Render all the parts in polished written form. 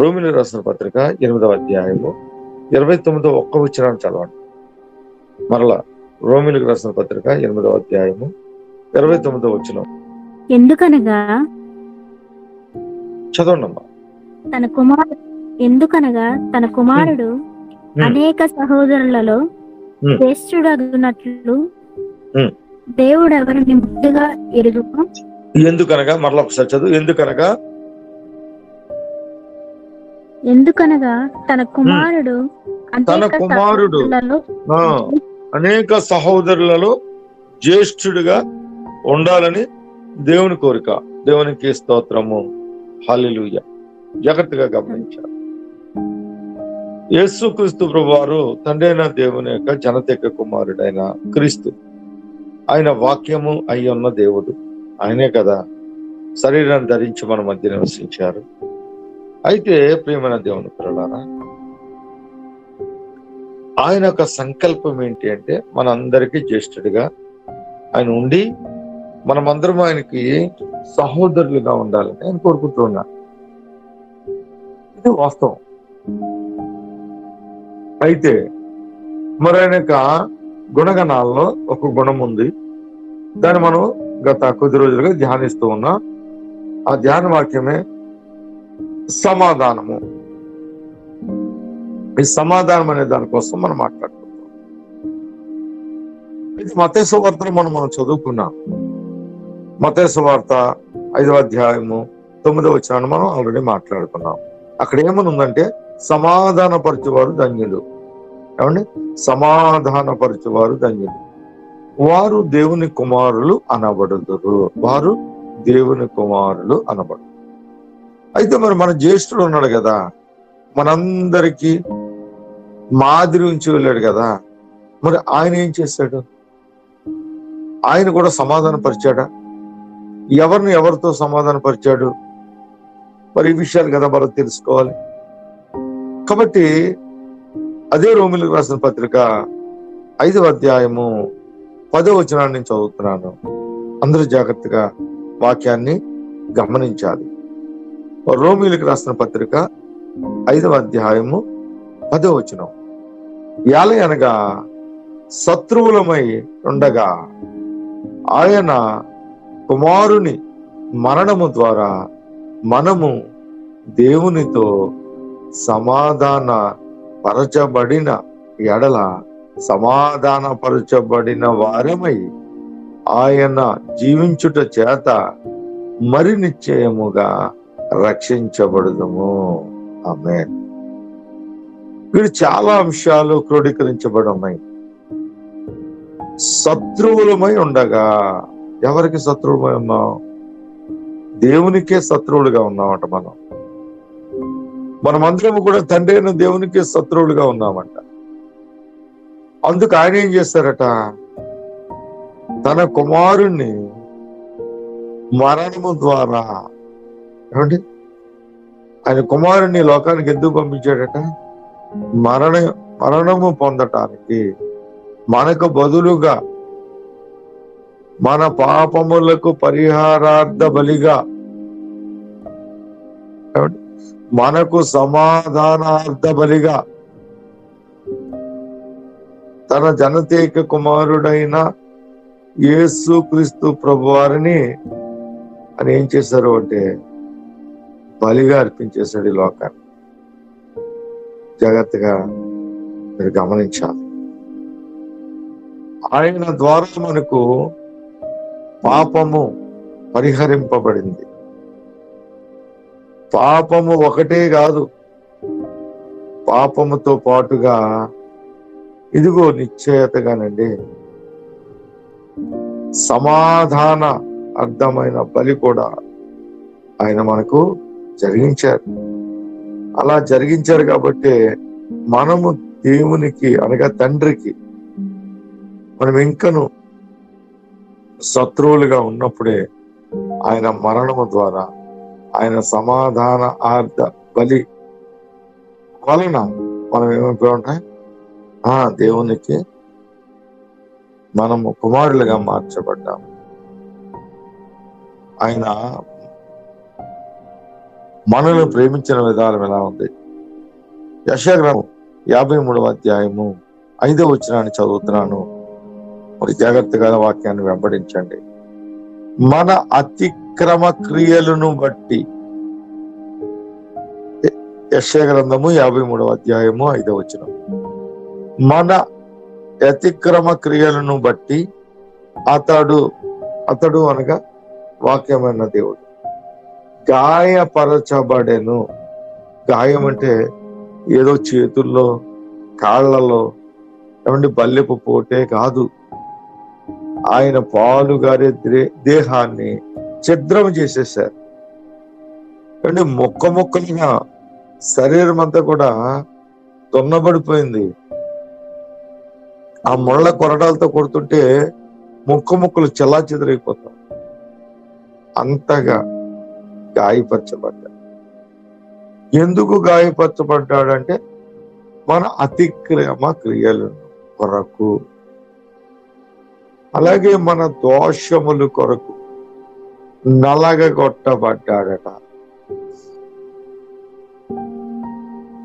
రోమిలకు రాసిన పత్రిక 8వ అధ్యాయము 29వ ఒక్క వచనాన్ని చదవండి. మరలా రోమిలకు రాసిన పత్రిక 8వ అధ్యాయము 29వ వచనం ఎందుకనగా చదవండి అమ్మా. ఎందుకనగా తన కుమారుడు అనేక సహోదరులలో శ్రేష్ఠుడగునట్లు దేవుడు ఎవరిని ముందుగా ఎరుగును. ఎందుకనగా మరలా ఒకసారి చదువు. ఎందుకనగా తన కుమారుడు అనేక సహోదరులలో జ్యేష్ఠుడిగా ఉండాలని దేవుని కోరిక. దేవునికి స్తోత్రము. హల్లెలూయా. జాగ్రత్తగా గమనించారు. యేసుక్రీస్తు ప్రభువారు తండ్రి అయిన దేవుని యొక్క జనత కుమారుడైన క్రీస్తు. ఆయన వాక్యము అయి ఉన్న దేవుడు ఆయనే కదా శరీరాన్ని ధరించి మన మధ్య నివసించారు. అయితే ప్రియమైన దేవుని పిల్లలారా, ఆయన యొక్క సంకల్పం ఏంటి అంటే మనందరికీ జ్యేష్ఠుడిగా ఆయన ఉండి మనమందరం ఆయనకి సహోదరులుగా ఉండాలని ఆయన కోరుకుంటూ ఉన్నాను. ఇది వాస్తవం. అయితే మరి ఆయన యొక్క గుణగణాల్లో ఒక గుణం ఉంది. దాన్ని మనం గత కొద్ది రోజులుగా ధ్యానిస్తూ ఉన్నాం. ఆ ధ్యాన వాక్యమే సమాధానము. ఈ సమాధానం అనే దానికోసం మనం మాట్లాడుకుంటాం. అయితే మత్తయి సువార్తను మనం చదువుకున్నాం. మత్తయి సువార్త 5వ అధ్యాయము 9వ వచనాన్ని మనం ఆల్రెడీ మాట్లాడుకున్నాం. అక్కడ ఏమని ఉందంటే సమాధానపరచువారు ధన్యులు. ఏమండి? సమాధానపరచువారు ధన్యులు, వారు దేవుని కుమారులు అనబడుదురు. వారు దేవుని కుమారులు అనబడు. అయితే మరి మన జ్యేష్ఠుడు ఉన్నాడు కదా, మనందరికీ మాదిరి ఉంచి వెళ్ళాడు కదా. మరి ఆయన ఏం చేశాడు? ఆయన కూడా సమాధాన పరిచాడా? ఎవరిని ఎవరితో సమాధాన పరిచాడు? మరి ఈ విషయాలు కదా మనం తెలుసుకోవాలి. కాబట్టి అదే రోమిలకు రాసిన పత్రిక 5వ అధ్యాయము 10వ వచనాన్ని నేను చదువుతున్నాను. అందరూ జాగ్రత్తగా వాక్యాన్ని గమనించాలి. రోమిలకు రాసిన పత్రిక 5వ అధ్యాయము 10వ వచనం. అనగా శత్రువులమై ఉండగా ఆయన కుమారుని మరణము ద్వారా మనము దేవునితో సమాధాన పరచబడిన ఎడల సమాధానపరచబడిన వారమై ఆయన జీవించుట చేత మరి నిశ్చయముగా రక్షించబడుదుము. ఆమేన్. వీడు చాలా అంశాలు క్రోడీకరించబడి ఉన్నాయి. శత్రువులమై ఉండగా, ఎవరికి శత్రువులమై ఉన్నాం? దేవునికే శత్రువులుగా ఉన్నామంట. మనమందరం కూడా తండ్రి అయిన దేవునికే శత్రువులుగా ఉన్నామంట. అందుకు ఆయన ఏం చేస్తారట? తన కుమారుణ్ణి మరణము ద్వారా, ఏమండి, ఆయన కుమారుణ్ణి లోకానికి ఎందుకు పంపించాడట? మరణము పొందటానికి, మనకు బదులుగా మన పాపములకు పరిహారార్థ బలిగా, మనకు సమాధానార్థ బలిగా తన జనతేక కుమారుడైన యేసుక్రీస్తు ప్రభువారిని అని ఏం చేశారు అంటే బలిగా అర్పించేశాడు ఈ లోకాన్ని. జాగ్రత్తగా మీరు గమనించాలి. ఆయన ద్వారా మనకు పాపము పరిహరింపబడింది. పాపము ఒకటే కాదు, పాపముతో పాటుగా ఇదిగో నిశ్చయతగానండి సమాధాన అర్థమైన బలి కూడా ఆయన మనకు జరిగించారు. అలా జరిగించారు కాబట్టి మనము దేవునికి అనగా తండ్రికి మనం ఇంకను శత్రువులుగా ఉన్నప్పుడే ఆయన మరణము ద్వారా, ఆయన సమాధాన ఆర్థ బలి వలన మనం ఏమైపోయి ఉంటాయి? దేవునికి మనము కుమారులుగా మార్చబడ్డాము. ఆయన మనల్ని ప్రేమించిన విధానం ఎలా ఉంది? యెషయా గ్రంథం 53వ అధ్యాయము 5వ వచనాన్ని చదువుతున్నాను. మరి జాగ్రత్తగా వాక్యాన్ని వెంబడించండి. మన అతిక్రమ క్రియలను బట్టి, యెషయా గ్రంథము 53వ అధ్యాయము 5వ వచనం, మన అతిక్రమ క్రియలను బట్టి అతడు అనగా వాక్యమైన దేవుడు గాయపరచబడెను. గాయం అంటే ఏదో చేతుల్లో, కాళ్లలో, ఏమంటే బల్లెపు పోటే కాదు. ఆయన పాలుగారే దేహాన్ని ఛిద్రం చేసేసారు. అంటే ముక్కలుగా శరీరం అంతా కూడా దున్నబడిపోయింది. ఆ ముళ్ళ కొరడాలతో కొడుతుంటే ముక్కలు చెల్లాచెదరైపోతాం. అంతగా గాయపరచబడ్డాడు. ఎందుకు గాయపరచబడ్డాడంటే మన అతిక్రమ క్రియలను కొరకు, అలాగే మన దోషములు కొరకు నలగగొట్టబడ్డాడట.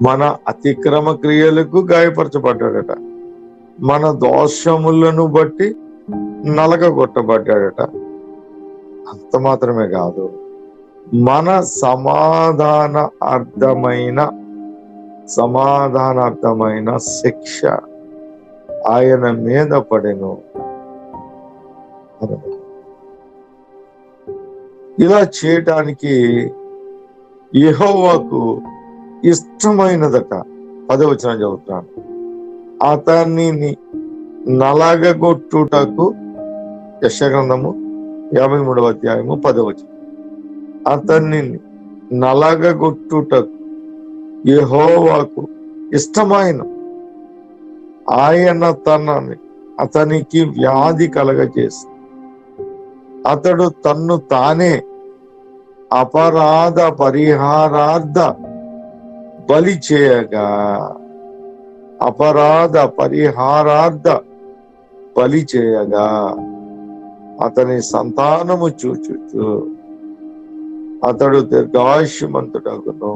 మన అతిక్రమ క్రియలకు గాయపరచబడ్డాడట. మన దోషములను బట్టి నలగగొట్టబడ్డాడట. అంత మాత్రమే కాదు, మన సమాధానార్థమైన శిక్ష ఆయన మీద పడెను. ఇలా చేయటానికి యెహోవాకు ఇష్టమైనదట. 10వ వచనం చదువుతున్నాను. అతన్ని నలగగొట్టుటకు, యెషయా గ్రంథము 53వ అధ్యాయము 10వ వచనం, అతన్ని నలగగొట్టుటకు యెహోవాకు ఇష్టమైన ఆయన అతనికి వ్యాధి కలగజేసి అతడు తన్ను తానే అపరాధ పరిహారార్థ బలి చేయగా, అపరాధ పరిహారార్థ బలి చేయగా అతని సంతానము చూచుచు అతడు దీర్ఘాయుష్మంతుడగును.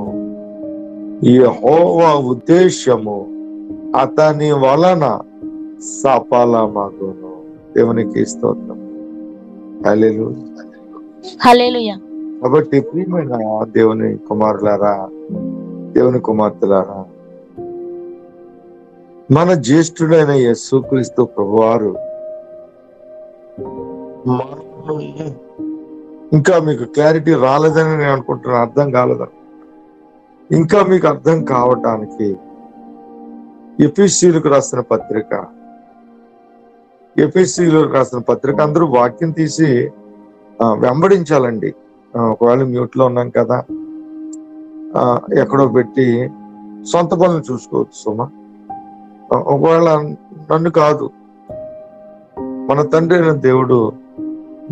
యెహోవా ఉద్దేశము అతని వలన సఫలమగును. దేవునికి స్తోత్రం. హల్లెలూయా, హల్లెలూయా. కాబట్టి ప్రియమైన దేవుని కుమారులారా, దేవుని కుమార్తెలారా, మన జ్యేష్ఠుడైన యేసుక్రీస్తు ప్రభువారు ఇంకా మీకు క్లారిటీ రాలేదని నేను అనుకుంటున్నాను, అర్థం కాలేదని. ఇంకా మీకు అర్థం కావటానికి ఎఫెసీయులకు రాసిన పత్రిక అందరూ వాక్యం తీసి వెంబడించాలండి. ఒకవేళ మ్యూట్ లో ఉన్నాం కదా, ఎక్కడో పెట్టి సొంత పనులు చూసుకోవచ్చు సుమా. ఒకవేళ నన్ను కాదు, మన తండ్రి అయిన దేవుడు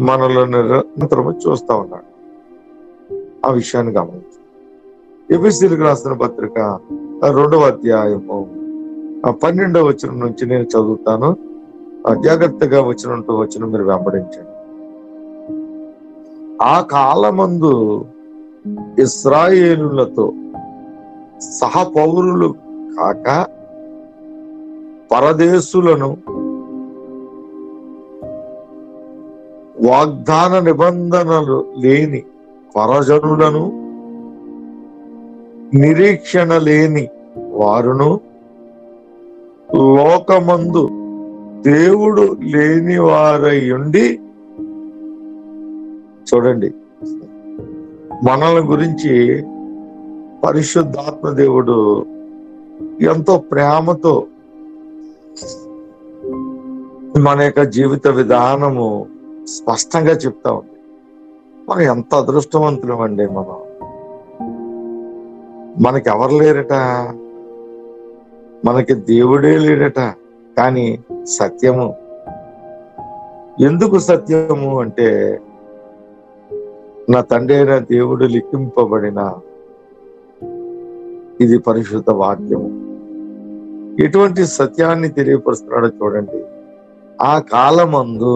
మనలో నిరంతరము చూస్తా ఉన్నాడు. ఆ విషయాన్ని గమనించు. ఎఫెసీయులకు రాసిన పత్రిక 2వ అధ్యాయము 12వ వచనం నుంచి నేను చదువుతాను. జాగ్రత్తగా వచనం మీరు వెంబడించండి. ఆ కాలమందు ఇశ్రాయేలులతో సహపౌరులు కాక పరదేశులను, వాగ్దాన నిబంధనలు లేని పరజనులను, నిరీక్షణ లేని వారును, లోకమందు దేవుడు లేని వారై ఉండి, చూడండి మనల్ని గురించి పరిశుద్ధాత్మ దేవుడు ఎంతో ప్రేమతో మన యొక్క జీవిత విధానము స్పష్టంగా చెప్తా ఉంది. మనం ఎంత అదృష్టవంతులం అండి. మనకి ఎవరు లేరట, మనకి దేవుడే లేడట. కానీ సత్యము, ఎందుకు సత్యము అంటే నా తండ్రి అయిన దేవుడు లిఖింపబడిన ఇది పరిశుద్ధ వాక్యము. ఎటువంటి సత్యాన్ని తెలియపరుస్తున్నాడో చూడండి. ఆ కాలమందు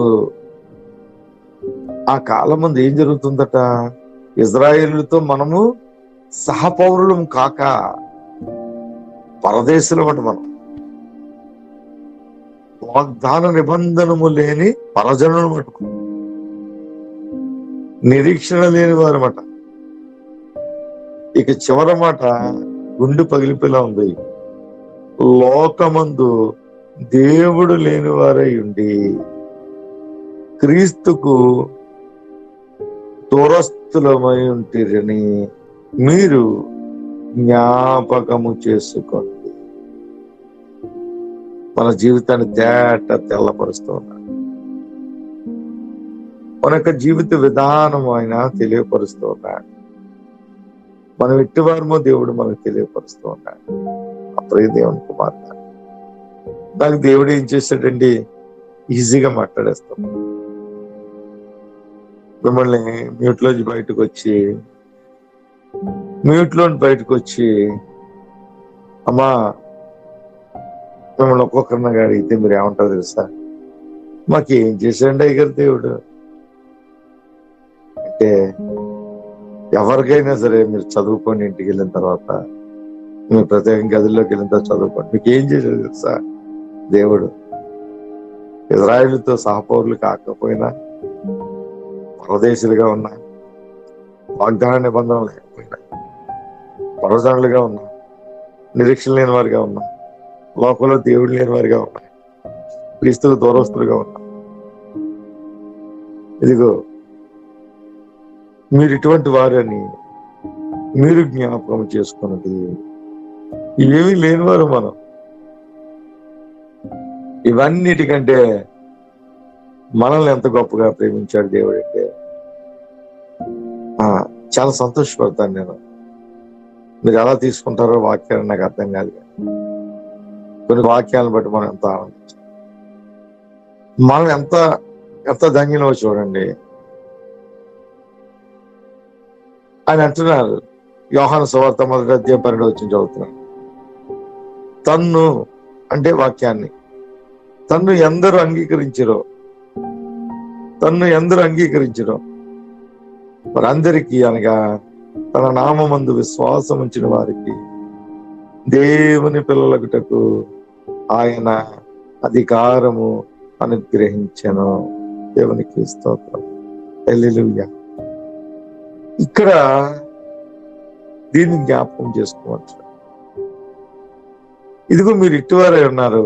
ఏం జరుగుతుందట? ఇజ్రాయేలుతో మనము సహపౌరులం కాక పరదేశులం అంట మనం. వాగ్దాన నిబంధనము లేని పరజనులు మటుకు, నిరీక్షణ లేని వారు మాట. ఇక చివరి మాట గుండె పగిలిపోయేలా ఉంది. లోకమందు దేవుడు లేని వారై ఉండి క్రీస్తుకు దూరస్థులమై ఉంటిరని మీరు జ్ఞాపకము చేసుకోండి. మన జీవితాన్ని తెల్లపరుస్తూ ఉన్నాడు. మన యొక్క జీవిత విధానం ఆయన తెలియపరుస్తూ ఉన్నాడు. మనం ఎట్టివారమో దేవుడు మనకు తెలియపరుస్తూ ఉన్నాడు. అప్పుడే దేవుని కుమార్తె నాకు దేవుడు ఏం చేశాడండి, ఈజీగా మాట్లాడేస్తాం. మిమ్మల్ని మ్యూట్లోంచి బయటకు వచ్చి అమ్మా మిమ్మల్ని ఒక్కొక్కరిని అడిగితే మీరు ఏమంటారు తెలుసా? మాకేం చేశాడండి అయ్యగారు దేవుడు అంటే, ఎవరికైనా సరే మీరు చదువుకొని ఇంటికి వెళ్ళిన తర్వాత, మీరు ప్రత్యేక గదిలోకి వెళ్ళిన తర్వాత చదువుకోండి, మీకు ఏం చేశాడు తెలుసా దేవుడు? ఇజ్రాయేలుతో సహపౌరులు కాకపోయినా, పరదేశులుగా ఉన్నా, వాగ్దాన నిబంధనలు లేకపోయినా, పరజనులుగా ఉన్నా, నిరీక్షణ లేని వారిగా ఉన్నా, లోకంలో దేవుడు లేని వారిగా ఉన్నా, క్రీస్తుకు దూరస్తులుగా ఉన్నా, ఇదిగో మీరు ఇటువంటి వారని మీరు జ్ఞాపకం చేసుకున్నది. ఏమీ లేనివారు మనం. ఇవన్నిటికంటే మనల్ని ఎంత గొప్పగా ప్రేమించాడు దేవుడు అంటే చాలా సంతోషపడతాను నేను. మీరు ఎలా తీసుకుంటారో వాక్యాలు నాకు అర్థం కాదు, కొన్ని వాక్యాలను బట్టి మనం ఎంత ఆనందించాలి. మనం ఎంత ధన్యులో చూడండి. ఆయన అంటున్నారు, యోహాను సువార్త 1:12 చదువుతున్నాను. తన్ను అంటే వాక్యాన్ని తన్ను ఎందరు అంగీకరించరో వారందరికీ, అనగా తన నామమందు విశ్వాసం ఉంచిన వారికి దేవుని పిల్లలకుటకు ఆయన అధికారము అనుగ్రహించెను. దేవునికి స్తోత్రం. హల్లెలూయా. ఇక్కడ దీన్ని జ్ఞాపకం చేసుకోవచ్చు. ఇదిగో మీరు ఇటువారే ఉన్నారు,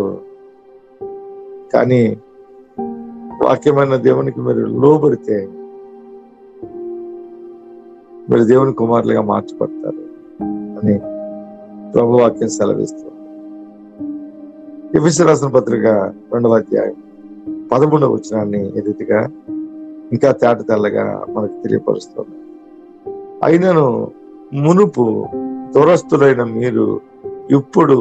కానీ వాక్యమైన దేవునికి మీరు లోబడితే మీరు దేవుని కుమారులుగా మార్చబడతారు అని ప్రభు వాక్యం సెలవిస్తుంది. ఎఫెసీయులకు రాసిన పత్రిక 2వ అధ్యాయం 11వ వచనాన్ని ఎదుటిగా ఇంకా తెల్లగా మనకు తెలియపరుస్తుంది. అయినను మునుపు దూరస్తులైన మీరు ఇప్పుడు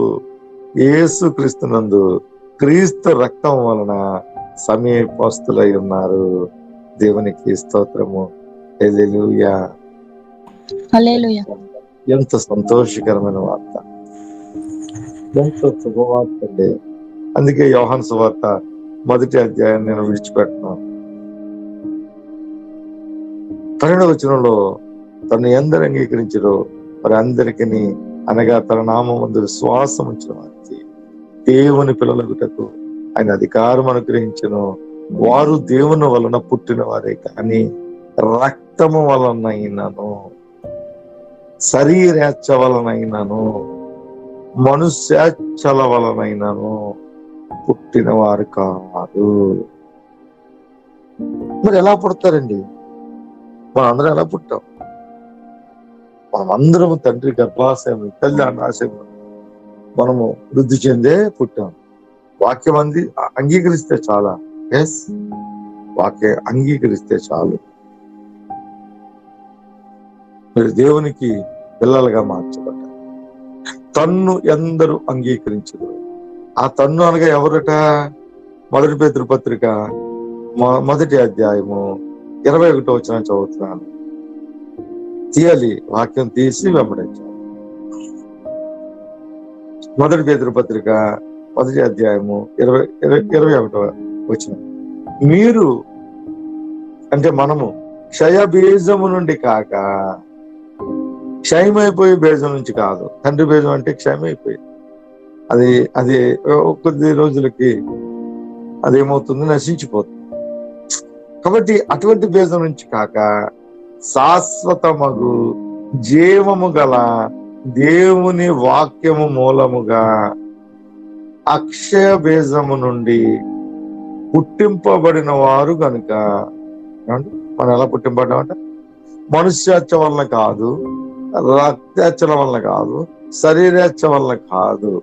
యేసు క్రీస్తునందు క్రీస్తు రక్తం వలన సమీపస్తులై ఉన్నారు. దేవునికి స్తోత్రము. హల్లెలూయా. హల్లెలూయా. ఎంత సంతోషకరమైన వార్త, ఎంత శుభవార్త అండి. అందుకే యోహాను సువార్త 1వ అధ్యాయం నేను విడిచిపెట్టను. 12వ వచనంలో తను ఎందరు అంగీకరించరో మరి అందరికీ, అనగా తన నామమందు విశ్వాసం ఉంచిన వారికి దేవుని పిల్లలగుటకు ఆయన అధికారం అనుగ్రహించను. వారు దేవుని వలన పుట్టిన వారే కానీ రక్తము వలనైనను, శరీరేచ్ఛ వలనైనను, మనుష్యేచ్ఛల వలనైనను పుట్టిన వారు కాదు. మరి ఎలా పుడతారండి? మనందరం ఎలా పుట్టాం? మనమందరం తండ్రి గర్భాశయం, తల్లి అన్నాశయం మనము వృద్ధి చెందే పుట్టాం. వాక్యం అంగీకరిస్తే చాలా. ఎస్, వాక్యం అంగీకరిస్తే చాలు. మీరు దేవునికి పిల్లలుగా మార్చబడ్డారు. తన్ను ఎందరు అంగీకరించరు. ఆ తన్ను అనగా ఎవరట? 1 పేతురు పత్రిక 1వ అధ్యాయము 21వ వచనం చదువుతున్నాను. తీయాలి, వాక్యం తీసి వెంబడించాలి. 1 పేతురు పత్రిక 1వ అధ్యాయము 21వ వచనం. మీరు అంటే మనము క్షయ బీజము నుండి కాక క్షయమైపోయే బీజం నుంచి కాదు. తండ్రి బీజం అంటే క్షయమైపోయి అది అది కొద్ది రోజులకి అదేమవుతుంది, నశించిపోతుంది. కాబట్టి అటువంటి బీజం నుంచి కాక శాశ్వతమగు జీవము గల దేవుని వాక్యము మూలముగా అక్షయ బీజము నుండి పుట్టింపబడిన వారు గనుక. మనం ఎలా పుట్టింపబడ్డామంట? మనుష్యాచ వలన కాదు, రక్తాచల వలన కాదు, శరీరాచ వలన కాదు.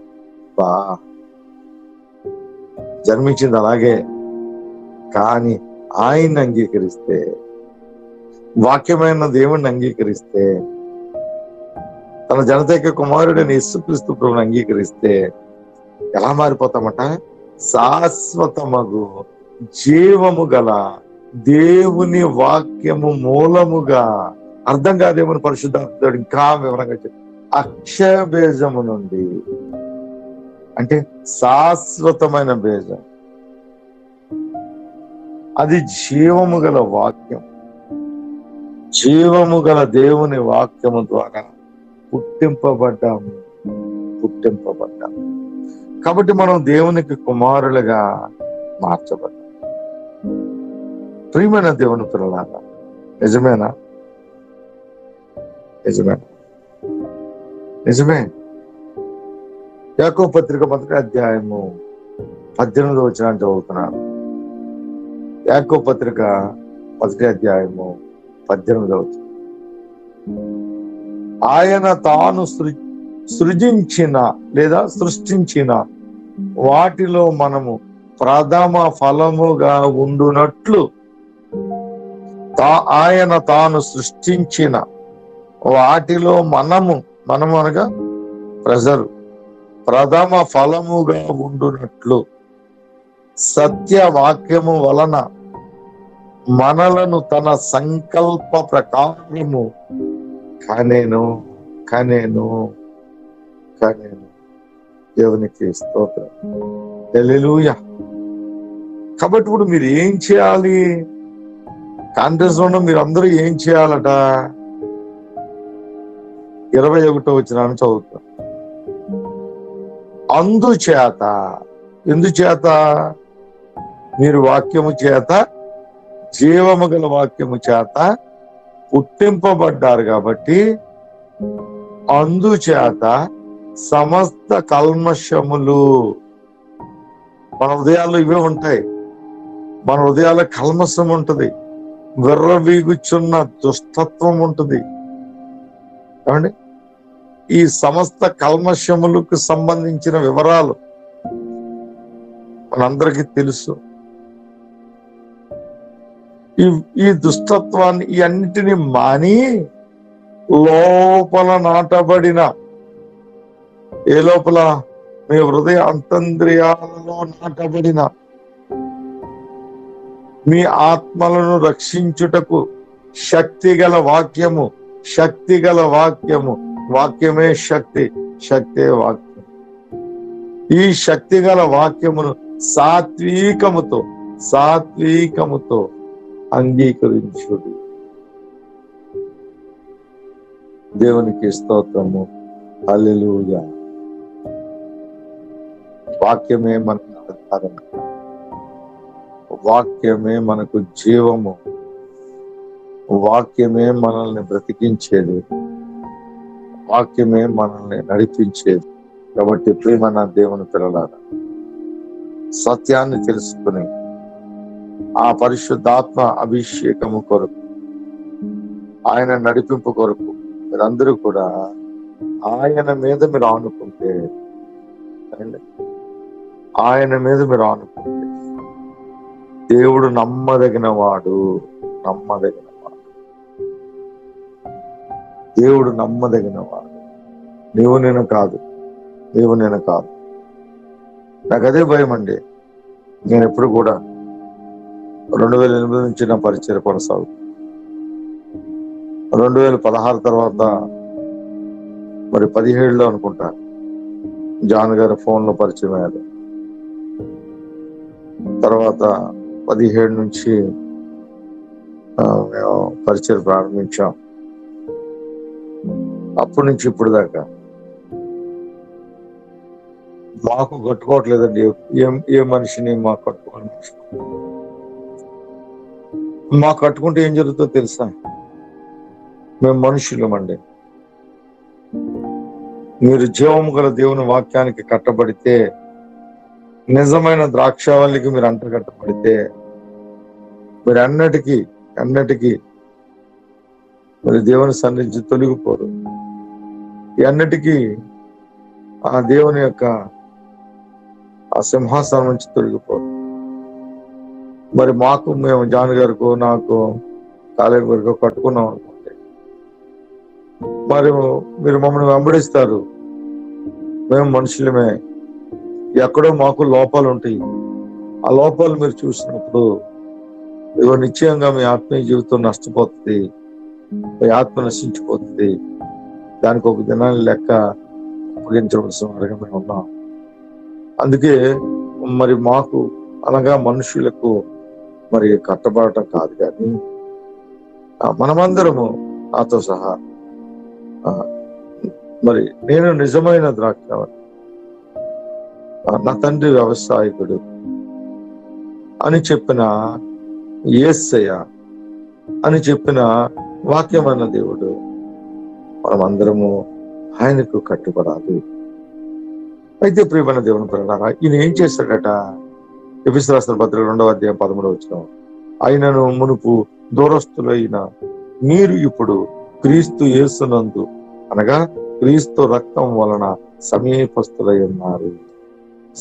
జన్మించింది అలాగే. కానీ ఆయన్ని అంగీకరిస్తే, వాక్యమైన దేవుణ్ణి అంగీకరిస్తే, తన జనతైక కుమారుడైన యేసుక్రీస్తు ప్రభువుని అంగీకరిస్తే ఎలా మారిపోతామట? శాశ్వతమగు జీవము గల దేవుని వాక్యము మూలముగా. అర్థం కాదేమని పరిశుద్ధాత్ముడు ఇంకా వివరంగా చెప్పి, అక్షయ బీజము నుండి అంటే శాశ్వతమైన బీజం, అది జీవము గల వాక్యం, జీవము గల దేవుని వాక్యము ద్వారా పుట్టింపబడ్డాము. కాబట్టి మనం దేవునికి కుమారులుగా మార్చబడ్డాం. ప్రియమైన దేవుని పిల్లలారా, నిజమేనా? నిజమే. యాకోబు పత్రిక 1వ అధ్యాయము 18వ వచనాన్ని చదువుతున్నాను. యాకోబు పత్రిక 1వ అధ్యాయము 18వ వచనం. ఆయన తాను సృజించిన లేదా సృష్టించిన వాటిలో మనము ప్రథమ ఫలముగా ఉండునట్లు ఆయన తాను సృష్టించిన వాటిలో మనము అనగా ప్రజలు ప్రథమ ఫలముగా ఉండునట్లు సత్య వాక్యము వలన మనలను తన సంకల్ప ప్రకారము కనేను. దేవునికి స్తోత్రం. హల్లెలూయా. కాబట్టి ఇప్పుడు మీరు ఏం చేయాలి? కాంగ్రెస్ లో మీరు అందరూ ఏం చేయాలట? 21వ వచనాన్ని చదువుతాం. ఎందుచేత మీరు వాక్యము చేత, జీవము గల వాక్యము చేత పుట్టింపబడ్డారు కాబట్టి అందుచేత సమస్త కల్మషములు. మన హృదయాల్లో ఇవే ఉంటాయి. మన హృదయాల్లో కల్మషం ఉంటుంది, విర్రవీగుచున్న దుష్టత్వం ఉంటుంది. ఏమండి? ఈ సమస్త కల్మషములకు సంబంధించిన వివరాలు మనందరికీ తెలుసు. ఈ దుష్టత్వాన్ని, ఈ అన్నిటిని మాని లోపల నాటబడిన, ఏ లోపల? మీ హృదయ అంతర్ంద్రియాలలో నాటబడిన మీ ఆత్మలను రక్షించుటకు శక్తిగల వాక్యము. వాక్యమే శక్తి, శక్తే వాక్యం. ఈ శక్తిగల వాక్యమును సాత్వికముతో అంగీకరించుడు. దేవునికి స్తోత్రము. హల్లెలూయా. వాక్యమే మనకు ఆధారం, వాక్యమే మనకు జీవము, వాక్యమే మనల్ని బ్రతికించేది, వాక్యమే మనల్ని నడిపించేది. కాబట్టి ప్రియమైన దేవుని పిల్లలారా, సత్యాన్ని తెలుసుకుని ఆ పరిశుద్ధాత్మ అభిషేకము కొరకు, ఆయన నడిపింపు కొరకు మీరందరూ కూడా ఆయన మీద మీరు ఆనుకుంటే, దేవుడు నమ్మదగిన వాడు. దేవుడు నమ్మదగిన వాడు. నీవు నేను కాదు. నాకు అదే భయం అండి. నేను ఎప్పుడు కూడా 2008 నుంచి నా పరిచయం కొనసాగుతుంది. 2016 తర్వాత మరి 17లో అనుకుంటా జాన్ గారి ఫోన్లో పరిచయం అయ్యారు. తర్వాత 17 నుంచి మేము పరిచయం ప్రారంభించాం. అప్పటి నుంచి ఇప్పుడు దాకా మాకు కట్టుకోవట్లేదండి. ఏ మనిషిని మాకు కట్టుకోవాలి. మాకు కట్టుకుంటే ఏం జరుగుతుందో తెలుసా? మేము మనుషులమండి. మీరు జీవము గల దేవుని వాక్యానికి కట్టబడితే, నిజమైన ద్రాక్షావల్లికి మీరు అంటగట్టబడితే, మీరు అన్నిటికీ మరి దేవుని సన్నిధి తొలగిపోరు. అన్నిటికీ ఆ దేవుని యొక్క ఆ సింహాసనం నుంచి తొలగిపోరు. మరి మాకు, మేము జాన్ గారికి, నాకు, కాలేజీ వరకు కట్టుకున్నాం అనుకోండి, మరి మీరు మమ్మల్ని వెంబడిస్తారు. మేము మనుషులమే, ఎక్కడో మాకు లోపాలు ఉంటాయి. ఆ లోపాలు మీరు చూసినప్పుడు ఇదిగో నిశ్చయంగా మీ ఆత్మీయ జీవితం నష్టపోతుంది, మీ ఆత్మ నశించిపోతుంది. దానికి ఒక దినాన్ని లెక్క అప్పగించవలసిన వారిగా మేము ఉన్నాం. అందుకే మరి మాకు అనగా మనుషులకు మరి కట్టబడటం కాదు, కానీ మనమందరము నాతో సహా మరి నేను నిజమైన ద్రాక్షావల్లి, నా తండ్రి వ్యవసాయకుడు అని చెప్పిన యేసయ్య అని చెప్పిన వాక్యమైన దేవుడు, మనమందరము ఆయనకు కట్టుబడాలి. అయితే ప్రియమైన దేవుని పిల్లలారా, ఈయన ఏం చేశాడట? ఎఫెసీయులకు రాసిన పత్రిక 2వ అధ్యాయం 13వ వచనం, ఆయనను మునుపు దూరస్తులైన మీరు ఇప్పుడు క్రీస్తు యేసునందు అనగా క్రీస్తు రక్తం వలన సమీపస్తులై ఉన్నారు.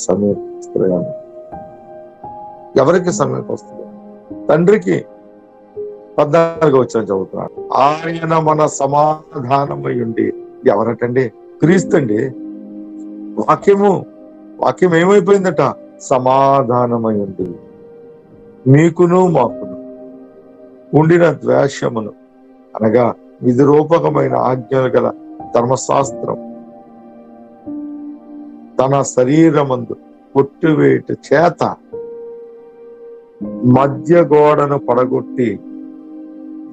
సమీపస్తులై ఉన్నారు. ఎవరికి సమీపస్తులు? తండ్రికి. 14వ వచనం చదువుతున్నాడు, ఆయన మన సమాధానమై ఉండి. ఎవరటండి? క్రీస్తు అండి. వాక్యం ఏమైపోయిందట? సమాధానమై ఉండి మీకును మాకును ఉండిన ద్వేషమును అనగా విధిరూపకమైన ఆజ్ఞలు గల ధర్మశాస్త్రం తన శరీరమందు కొట్టివేట చేత మధ్య గోడను పడగొట్టి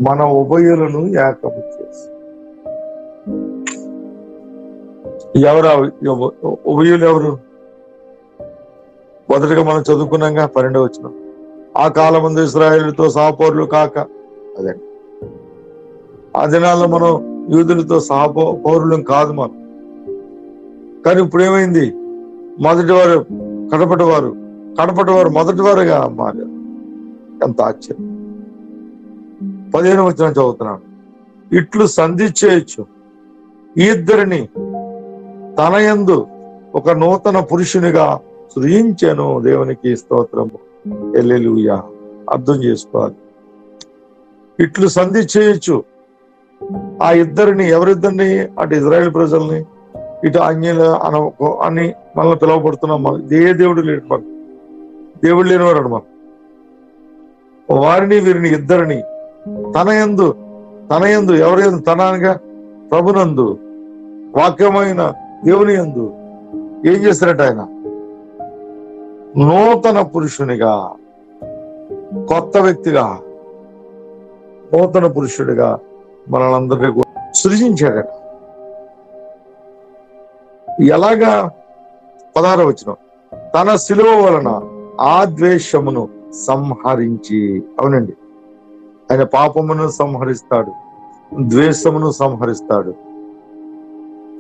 మన ఉభయులను ఏకము చేసి. ఎవరు ఉభయులు? ఎవరు? మొదటిగా మనం చదువుకున్నాగా 12వ వచనం, ఆ కాలమందు ఇశ్రాయేలుతో సహపౌరులు కాక. అదే ఆ దినాల్లో మనం యూదులతో సహపౌరులం కాదు మనం. కానీ ఇప్పుడు ఏమైంది? మొదటివారు కడపటివారు మొదటివారుగా మారారు. ఎంత ఆశ్చర్యం! 15వ వచనం చదువుతున్నాను, ఇట్లు సంధి చేయొచ్చు ఈ ఇద్దరిని తన యందు ఒక నూతన పురుషునిగా సృజించెను. దేవునికి స్తోత్రము, హల్లెలూయా. అర్థం చేసుకోవాలి. ఇట్లు సంధి చేయొచ్చు ఆ ఇద్దరిని. ఎవరిద్దరిని? అటు ఇజ్రాయేల్ ప్రజల్ని, ఇటు అన్యుల అని మనల్ని పిలువబడుతున్నాం. ఏ దేవుడు లేడు, మనం దేవుడు లేనివాడు. మనం వారిని వీరిని ఇద్దరిని తన యందు ఎవరి యందు? తన అనగా ప్రభునందు, వాక్యమైన దేవుని యందు ఏం చేస్తారట? ఆయన నూతన పురుషునిగా, కొత్త వ్యక్తిగా, నూతన పురుషుడిగా మనల్ని సృజించాడట. ఎలాగా? 16వ వచనం, తన శిలువ వలన ఆ ద్వేషమును సంహరించి. అవునండి, ఆయన పాపమును సంహరిస్తాడు, ద్వేషమును సంహరిస్తాడు.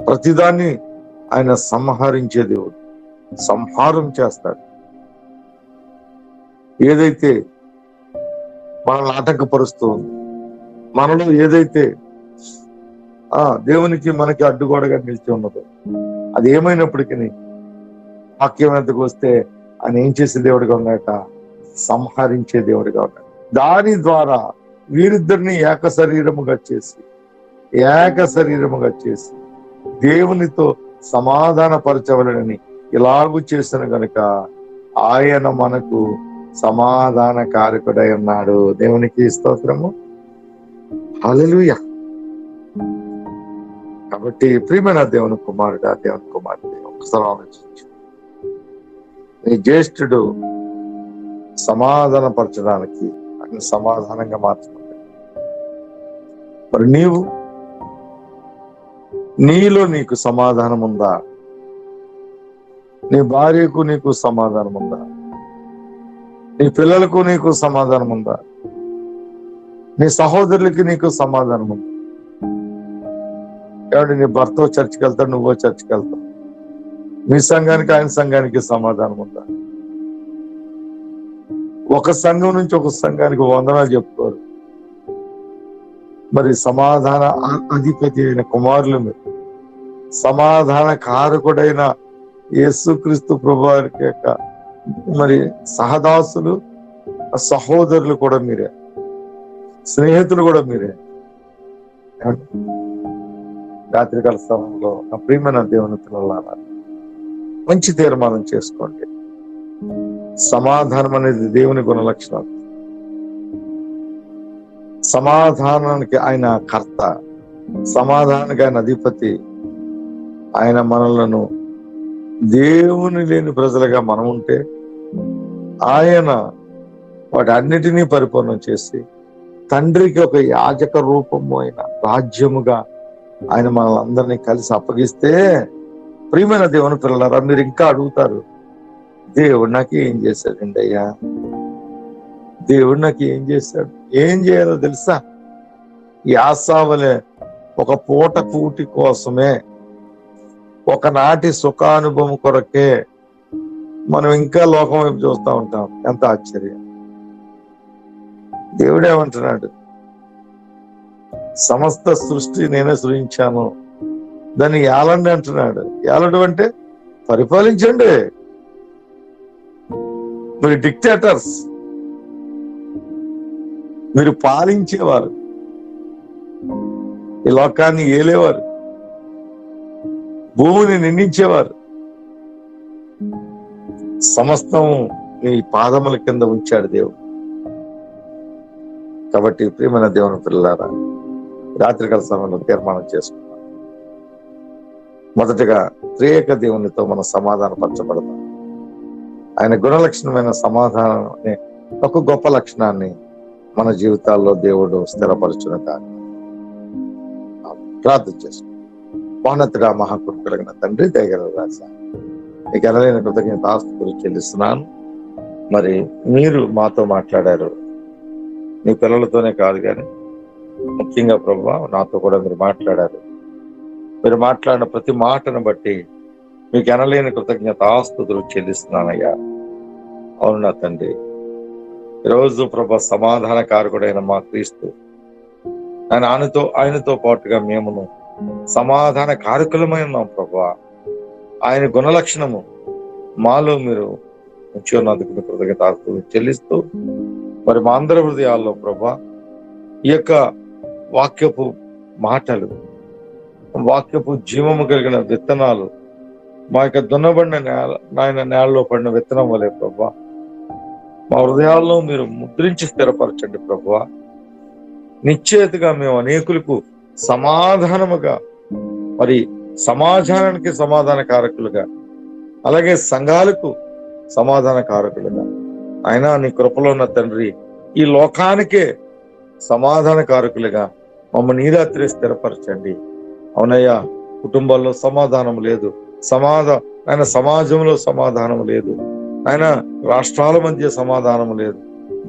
ప్రతిదాన్ని ఆయన సంహరించే దేవుడు, సంహారం చేస్తాడు. ఏదైతే మనల్ని ఆటంకపరుస్తూ ఉంది, మనలో ఏదైతే దేవునికి మనకి అడ్డుగోడగా నిలిచి ఉన్నదో, అది ఏమైనప్పటికీ వాక్యం ఎంతకు వస్తే ఆయన ఏం చేసే దేవుడిగా ఉన్నాయట? సంహరించే దేవుడిగా ఉన్నాడు. దాని ద్వారా వీరిద్దరిని ఏక శరీరముగా చేసి దేవునితో సమాధానపరచవలనని ఇలాగూ చేసిన గనుక ఆయన మనకు సమాధాన కారకుడై ఉన్నాడు. దేవునికి స్తోత్రము, హల్లెలూయా. కాబట్టి ప్రియమైన దేవుని కుమారుడు, ఒకసారి ఆలోచించు. నీ జ్యేష్ఠుడు సమాధానపరచడానికి, ఆయన సమాధానంగా మార్చుకుంటాడు. మరి నీవు నీలో నీకు సమాధానం ఉందా? నీ భార్యకు నీకు సమాధానం ఉందా? నీ పిల్లలకు నీకు సమాధానం ఉందా? నీ సహోదరులకి నీకు సమాధానం ఉందా? కాబట్టి నీ భర్త చర్చికి వెళ్తాడు, నువ్వో చర్చికి వెళ్తావు. మీ సంఘానికి ఆయన సంఘానికి సమాధానం ఉందా? ఒక సంఘం నుంచి ఒక సంఘానికి వందనాలు చెప్పుకోరు. మరి సమాధాన అధిపతి అయిన కుమారులు మీరు, సమాధాన కారకుడైన యేసుక్రీస్తు ప్రభువారికి యొక్క మరి సహదాసులు, సహోదరులు కూడా మీరే, స్నేహితులు కూడా మీరే. రాత్రికాల సమయంలో నా ప్రియమైన దేవుని పిల్లలారా, మంచి తీర్మానం చేసుకోండి. సమాధానం అనేది దేవుని గుణ లక్షణాలు. సమాధానానికి ఆయన కర్త, సమాధానానికి ఆయన అధిపతి. ఆయన మనలను దేవుని లేని ప్రజలుగా మనం ఉంటే ఆయన వాటి అన్నిటినీ పరిపూర్ణం చేసి తండ్రికి ఒక యాజక రూపము అయిన రాజ్యముగా ఆయన మనల్ని అందరినీ కలిసి అప్పగిస్తే, ప్రియమైన దేవుని పిల్లలారా, మీరు ఇంకా అడుగుతారు, దేవుడు నాకు ఏం చేశాడండి అయ్యా? దేవుడు నాకు ఏం చేశాడు? ఏం చేయాలో తెలుసా? ఈ ఆసావలే ఒక పూట కూటి కోసమే, ఒకనాటి సుఖానుభవం కొరకే మనం ఇంకా లోకం వైపు చూస్తూ ఉంటాం. ఎంత ఆశ్చర్యం! దేవుడేమంటున్నాడు? సమస్త సృష్టి నేనే సృజించాను, దాన్ని ఏలండి అంటున్నాడు. ఏలడం అంటే పరిపాలించండి. మీరు డిక్టేటర్స్, మీరు పాలించేవారు, ఈ లోకాన్ని ఏలేవారు, భూమిని నిండించేవారు. సమస్తం నీ పాదముల కింద ఉంచాడు దేవుడు. కాబట్టి ప్రియమైన దేవుని పిల్లలారా, రాత్రికాల సమయంలో తీర్మానం చేసుకున్నాం. మొదటగా త్రియేక దేవునితో మనం సమాధానపరచబడతాం. ఆయన గుణలక్షణమైన సమాధానాన్ని, ఒక గొప్ప లక్షణాన్ని మన జీవితాల్లో దేవుడు స్థిరపరచును కాక. ప్రార్థన చేసుకుంటాం. మహోన్నతుడా, మహాకృప కలిగిన తండ్రి, దయగల రాజా, నీకు ఎనలేని కృతజ్ఞత ఆస్తులు చెల్లిస్తున్నాను. మరి మీరు మాతో మాట్లాడారు, నీ పిల్లలతోనే కాదు కానీ ముఖ్యంగా ప్రభువా నాతో కూడా మీరు మాట్లాడారు. మీరు మాట్లాడిన ప్రతి మాటను బట్టి మీకు ఎనలేని కృతజ్ఞత ఆస్తులు చెల్లిస్తున్నానయ్యా. అవును నా తండ్రి, ఈరోజు ప్రభా సమాధాన కారకుడైన మా క్రీస్తు ఆయనతో పాటుగా మేమును సమాధాన కారకులమై ఉన్నాం ప్రభా. ఆయన గుణలక్షణము మాలో మీరు ఉంచి ఉన్నందుకు మీ కృతజ్ఞత ఆస్తులు చెల్లిస్తూ, మరి మా అందరి హృదయాల్లో ప్రభా ఈ యొక్క వాక్యపు మాటలు, వాక్యపు జీవము కలిగిన విత్తనాలు మా యొక్క దున్నబడిన నేలలో పడిన విత్తనం వలె ప్రభా మా హృదయాల్లో మీరు ముద్రించి స్థిరపరచండి ప్రభువా. నిశ్చేతగా మేము అనేకులకు సమాధానముగా, మరి సమాజానికి సమాధాన కారకులుగా, అలాగే సంఘాలకు సమాధాన కారకులుగా, అయినా నీ కృపలో ఉన్న తండ్రి ఈ లోకానికే సమాధాన కారకులుగా మమ్మల్ని ఈ రాత్రి స్థిరపరచండి. అవునయ్యా, కుటుంబాల్లో సమాధానం లేదు, ఆయన సమాజంలో సమాధానం లేదు, ఆయన రాష్ట్రాల మధ్య సమాధానం లేదు,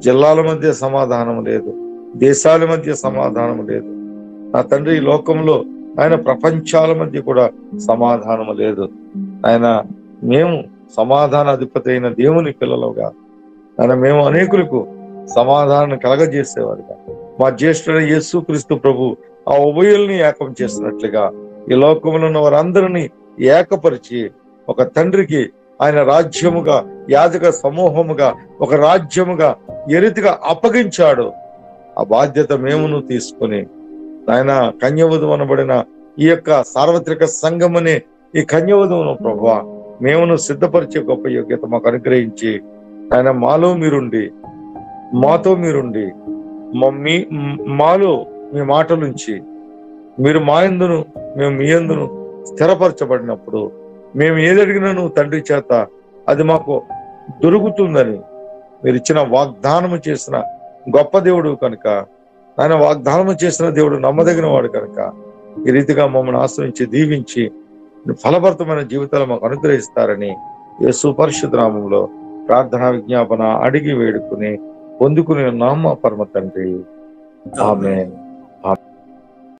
జిల్లాల మధ్య సమాధానం లేదు, దేశాల మధ్య సమాధానం లేదు. నా తండ్రి, ఈ లోకంలో ఆయన ప్రపంచాల మధ్య కూడా సమాధానం లేదు. ఆయన మేము సమాధాన అధిపతి అయిన దేవుని పిల్లలుగా, ఆయన మేము అనేకులకు సమాధానం కలగజేసేవారుగా, మా జ్యేష్ఠుడైన యేసుక్రీస్తు ప్రభు ఆ ఉభయుల్ని ఏకం చేసినట్లుగా ఈ లోకంలో ఉన్న వారందరినీ ఏకపరిచి ఒక తండ్రికి ఆయన రాజ్యముగా, యాజక సమూహముగా, ఒక రాజ్యముగా ఏ రీతిగా అప్పగించాడు, ఆ బాధ్యత మేమును తీసుకుని ఆయన కన్యవధువు అనబడిన ఈ యొక్క సార్వత్రిక సంఘం అనే ఈ కన్యవధువును ప్రభువా మేమును సిద్ధపరిచే గొప్ప యోగ్యత మాకు అనుగ్రహించి, ఆయన మాలో మీరుండి, మాతో మీరుండి, మాలో మీ మాటలుంచి, మీరు మా యందును మేము మీ యందును స్థిరపరచబడినప్పుడు మేము ఏది అడిగినాను తండ్రి చేత అది మాకు దొరుకుతుందని మీరు ఇచ్చిన వాగ్దానము చేసిన గొప్ప దేవుడు కనుక, ఆయన వాగ్దానము చేసిన దేవుడు నమ్మదగిన వాడు కనుక ఈ రీతిగా మమ్మల్ని ఆశ్రయించి దీవించి ఫలభరితమైన జీవితాలు మాకు అనుగ్రహిస్తారని యేసు పరిశుద్ధ నామములో ప్రార్థనా విజ్ఞాపన అడిగి వేడుకుని పొందుకునే నామ పరమ తండ్రి. ఆమేన్.